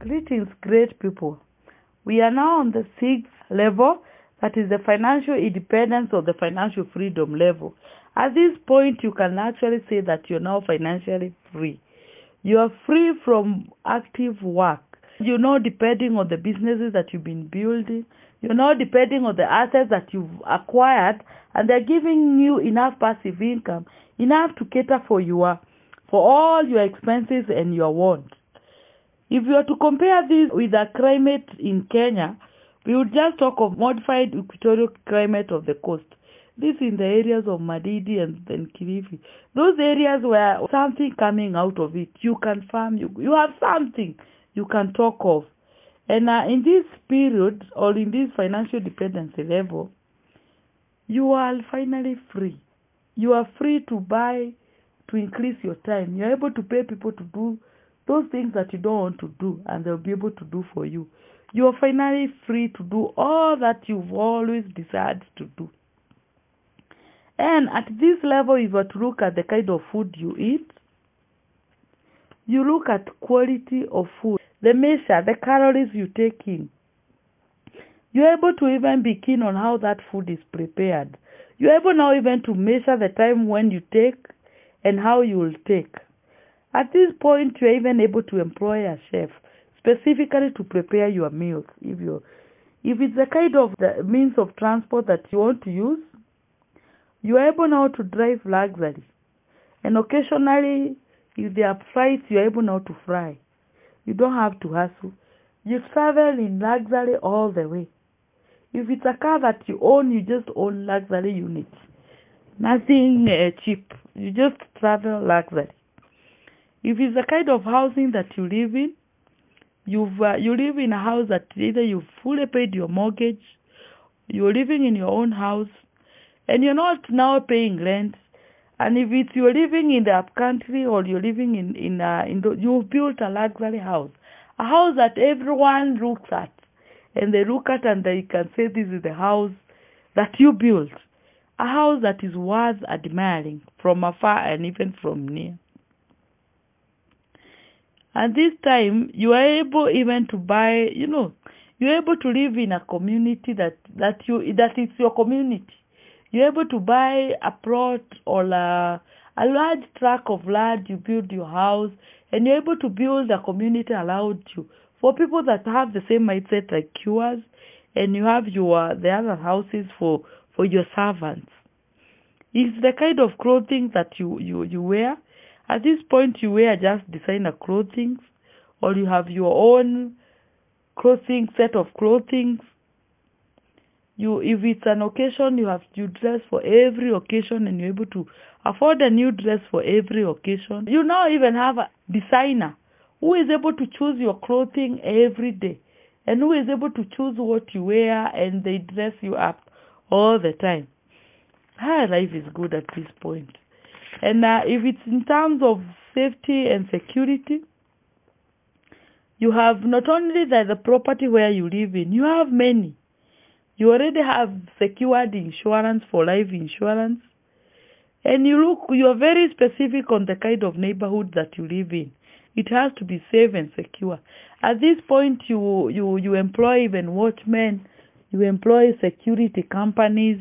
Greetings, great people. We are now on the 6th level, that is the financial independence or the financial freedom level. At this point, you can actually say that you're now financially free. You are free from active work. You're not depending on the businesses that you've been building. You're not depending on the assets that you've acquired, and they're giving you enough passive income, enough to cater for all your expenses and your wants. If you are to compare this with the climate in Kenya, we would just talk of modified equatorial climate of the coast. This in the areas of Madidi and Kilifi. Those areas where something coming out of it, you can farm, you have something you can talk of. And in this period, or in this financial dependency level, you are finally free. You are free to buy, to increase your time. You're able to pay people to do those things that you don't want to do, and they'll be able to do for you. You are finally free to do all that you've always desired to do. And at this level, if you were to look at the kind of food you eat, you look at quality of food, the measure, the calories you take in. You're able to even be keen on how that food is prepared. You're able now even to measure the time when you take and how you will take. At this point, you're even able to employ a chef specifically to prepare your meals. If it's the kind of the means of transport that you want to use, you're able now to drive luxury. And occasionally, if there are flights, you're able now to fly. You don't have to hustle. You travel in luxury all the way. If it's a car that you own, you just own luxury units. Nothing cheap. You just travel luxury. If it's the kind of housing that you live in, you live in a house that either you've fully paid your mortgage, you're living in your own house, and you're not now paying rent. And if it's you're living in the upcountry or you're living you've built a luxury house, a house that everyone looks at, and they look at and they can say this is the house that you built, a house that is worth admiring from afar and even from near. At this time, you are able even to buy, you're able to live in a community that is your community. You're able to buy a plot or a large tract of land, you build your house, and you're able to build a community around you for people that have the same mindset like yours, and you have the other houses for your servants. It's the kind of clothing that you wear. At this point, you wear just designer clothing, or you have your own set of clothing. If it's an occasion, you dress for every occasion, and you're able to afford a new dress for every occasion. You now even have a designer who is able to choose your clothing every day, and who is able to choose what you wear, and they dress you up all the time. Life is good at this point. And if it's in terms of safety and security, you have not only the property where you live in, you have many. You already have secured insurance for life insurance. And you are very specific on the kind of neighborhood that you live in. It has to be safe and secure. At this point, you employ even watchmen, you employ security companies,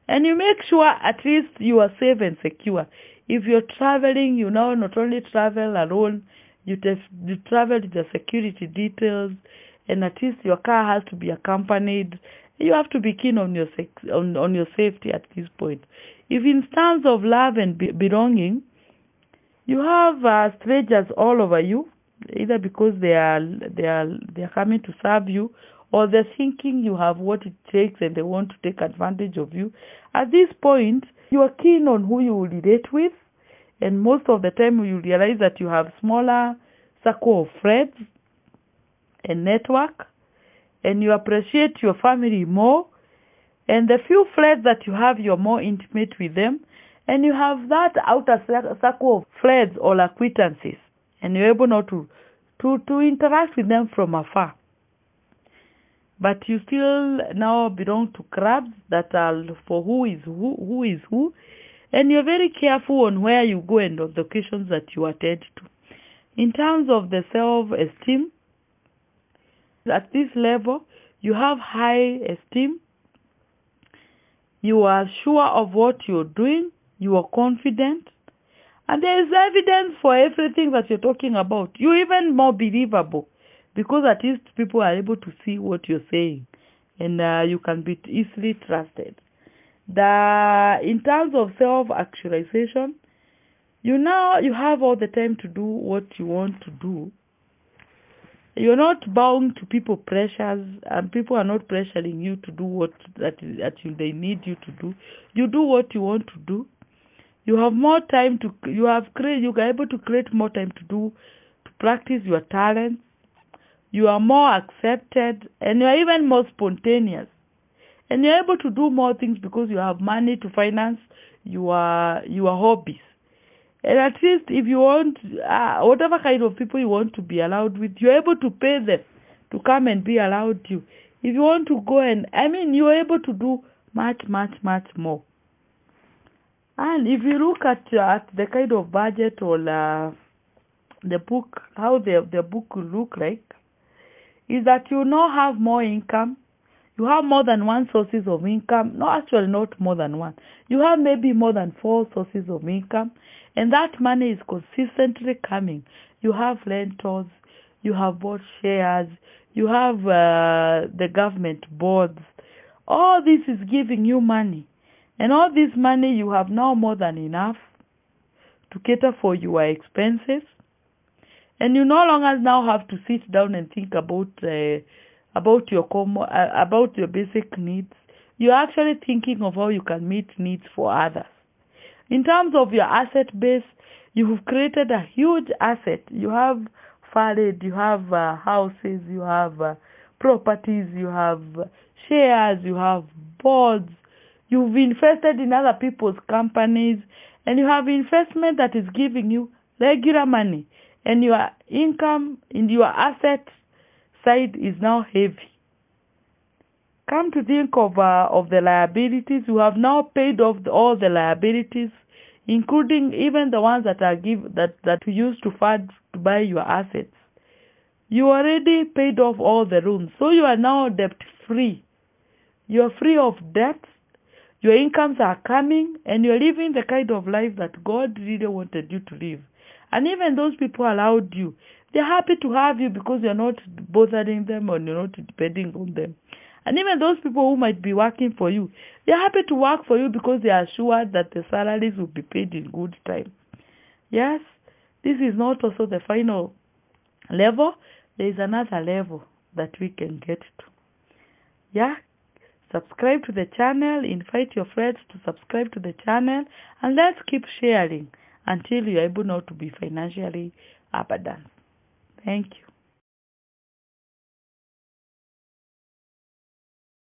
and you make sure at least you are safe and secure. If you're traveling, you now not only travel alone, you travel with the security details, and at least your car has to be accompanied. You have to be keen on your safety at this point. If in terms of love and belonging, you have strangers all over you, either because they are coming to serve you, or they're thinking you have what it takes and they want to take advantage of you. At this point, you are keen on who you will relate with, and most of the time you realize that you have smaller circle of friends and network, and you appreciate your family more, and the few friends that you have, you're more intimate with them, and you have that outer circle of friends or acquaintances, and you're able now to interact with them from afar. But you still now belong to crowds that are for who is who, and you're very careful on where you go and on the occasions that you attend to. In terms of the self-esteem, At this level, you have high esteem, you are sure of what you're doing, you are confident, and there is evidence for everything that you're talking about. You're even more believable because at least people are able to see what you're saying, and you can be easily trusted. In terms of self-actualization, you have all the time to do what you want to do. You're not bound to people pressures, and people are not pressuring you to do what they need you to do. You do what you want to do. You have more time you are able to create more time to practice your talents. You are more accepted, and you are even more spontaneous. And you're able to do more things because you have money to finance your hobbies. And at least if you want, whatever kind of people you want to be allowed with, you're able to pay them to come and be allowed you. If you want to go you're able to do much, much, much more. And if you look at the kind of budget or the book, how the book will look like, is that you now have more income. You have more than one sources of income. No, actually not more than one. You have maybe more than 4 sources of income. And that money is consistently coming. You have rentals. You have bought shares. You have the government boards. All this is giving you money. And all this money, you have now more than enough to cater for your expenses. And you no longer now have to sit down and think about your basic needs. You're actually thinking of how you can meet needs for others. In terms of your asset base, you've created a huge asset. You have funded, you have houses, you have properties, you have shares, you have boards. You've invested in other people's companies, and you have investment that is giving you regular money. And your income in your asset side is now heavy. Come to think of the liabilities, you have now paid off all the liabilities, including even the ones that you used to fund to buy your assets. You already paid off all the loans, so you are now debt free. You are free of debt. Your incomes are coming, and you're living the kind of life that God really wanted you to live. And even those people allowed you, they're happy to have you because you're not bothering them or you're not depending on them. And even those people who might be working for you, they're happy to work for you because they are sure that the salaries will be paid in good time. Yes, this is not also the final level. There is another level that we can get to. Yeah, subscribe to the channel, invite your friends to subscribe to the channel, and let's keep sharing until you're able now to be financially abundant. Thank you.